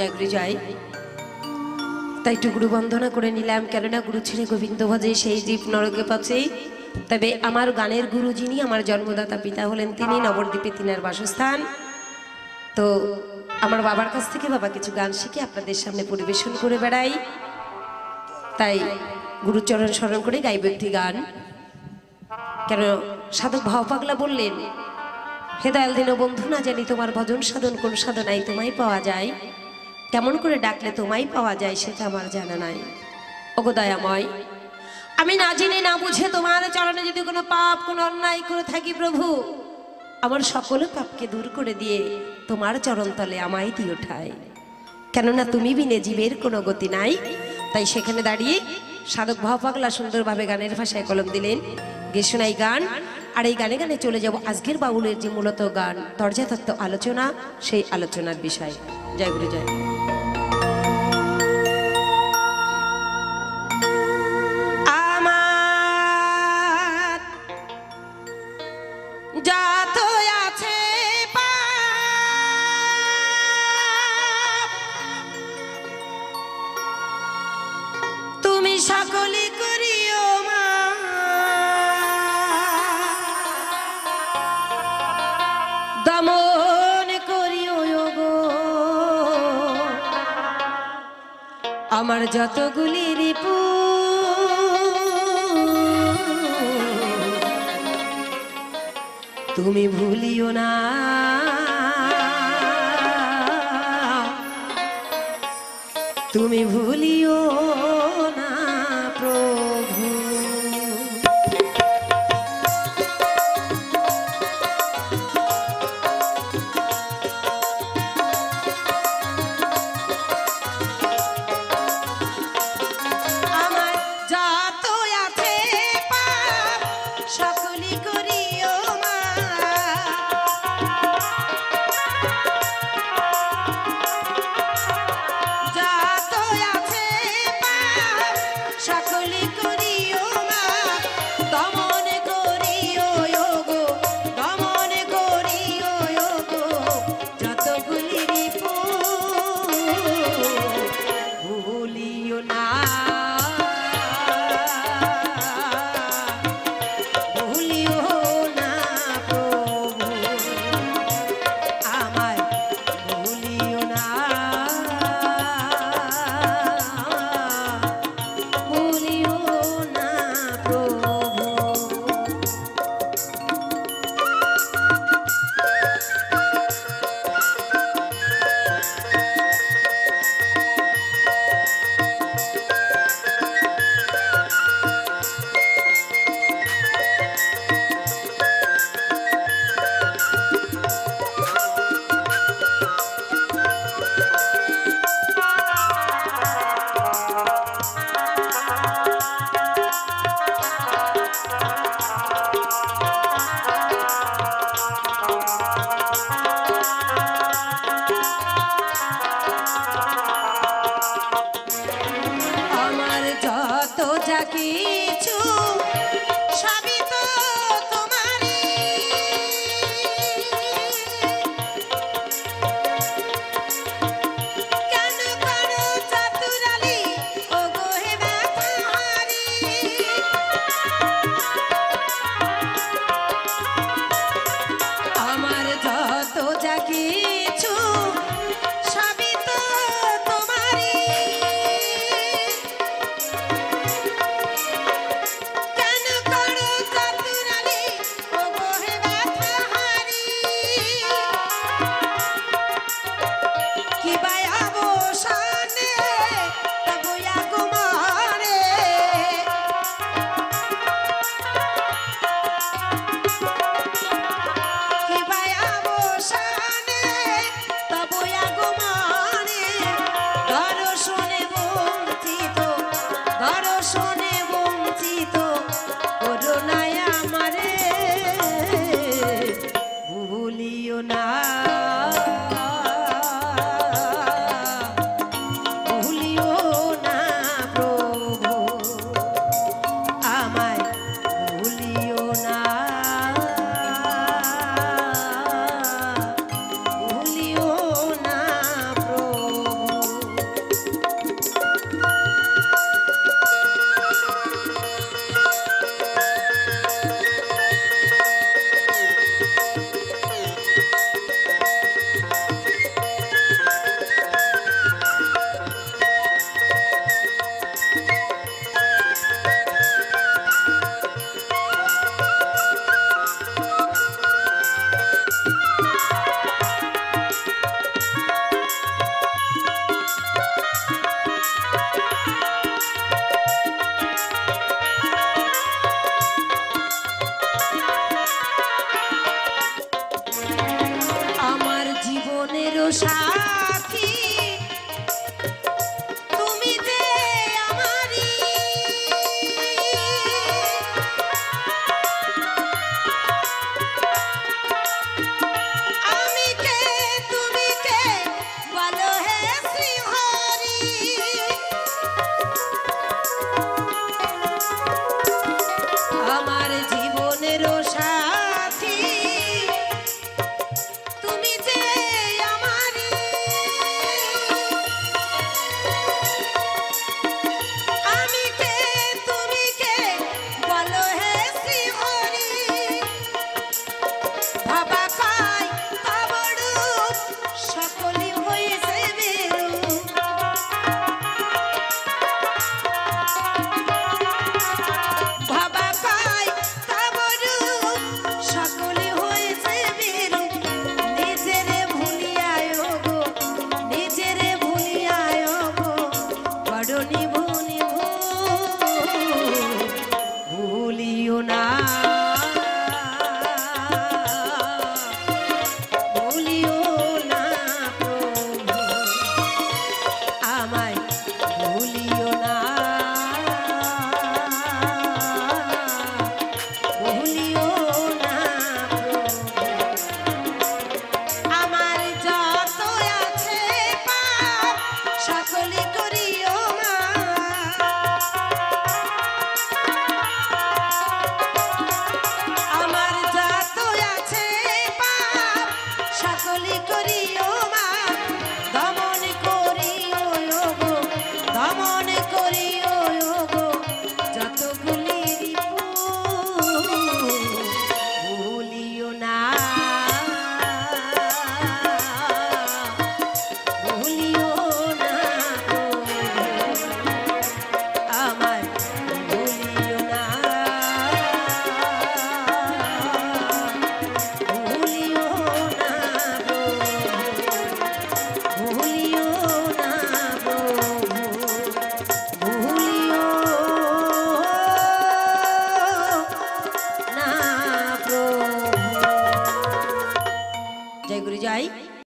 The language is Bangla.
জয় গুরু জয়। তাই একটু গুরু বন্দনা করে নিলাম, কেননা গুরু ছেড়ে গোবিন্দ ভজে সেই জীব নরকে পথে। তবে আমার গানের গুরু যিনি, আমার জন্মদাতা পিতা হলেন তিনি, নবদ্বীপে তিনার বাসস্থান। তো আমার বাবার কাছ থেকে বাবা কিছু গান শিখে আপনাদের সামনে পরিবেশন করে বেড়াই, তাই গুরুচরণ স্মরণ করে গাইব একটি গান। কেন সাধক ভাও পাগলা বললেন, হে দয়াল দিন বন্ধু, না জানি তোমার ভজন সাধন কোন সাধনায় তোমায় পাওয়া যায়, কেমন করে ডাকলে তোমায় পাওয়া যায় সেটা আমার জানা নাই। ওগো দয়াময়, আমি না জেনে না বুঝে তোমার চরণে যদি কোনো পাপ কোনো অন্যায় করে থাকি প্রভু, আমার সকল পাপকে দূর করে দিয়ে তোমার চরণতলে আমায় দিও ঠাই, কেননা তুমি বিনে জীবের কোনো গতি নাই। তাই সেখানে দাঁড়িয়ে সাধক ভাও পাগলা সুন্দরভাবে গানের ভাষায় কলম দিলেন, গে শোনাই গান। আর এই গানে গানে চলে যাব আজকের বাউলের যে মূলত গান তর্যাতত্ত্ব আলোচনা, সেই আলোচনার বিষয়। জয় গুরু জয়। আমার যত আছে তুমি সকলে করিও মা, দমন করিও গো আমার যতগুলি রিপু, তুমি ভুলিও না, তুমি ভুলিও না প্রভু। আমার যত আছে পাপ সকলি করিও মা, যত আছে পাপ সকলি করিও মা, দমন করিও গো, দমন করিও গো যতগুলি রিপু, ভুলিও না, ভুলিও না প্রভু, আমায় ভুলিও না, ভুলিও না প্রভু। আমার যত যা কিছু সবই তো তোমারই, কেন করো চাতুরালি ওগো হে ব্যথাহারি, আমার যত যা কিছু সবই তো তোমারই, সাথী তুমি যে আমারই আমি কে তুমি কে বলো হে শ্রীহরি আমার জীবনের সাথী তুমি যে আমারই আমি কে তুমি কে বলো হে শ্রীহরি ভাবা পাই তাবড় সকলি হয়েছে বেরু ভাবা পাই তাবড় সকলি হয়েছে বেরু নিজেরে ভুলিয়ায় গো নিজেরে ভুলিয়ায় গো বড় নিভু নিভু ভুলিও না ভুলিও না প্রভু আমায় ভুলিও না ভুলিও না প্রভু আমার যত আছে পাপ সকলি করিও মা আমার যত আছে পাপ সকলি করিও মা দমন করিও গো দমন করিও গো যতগুলি ভুলিও না ভুলিও না আমার ভুলিও না ভুলিও না ভুলিও না ভুলিও না প্রভু জয় গুরু জয়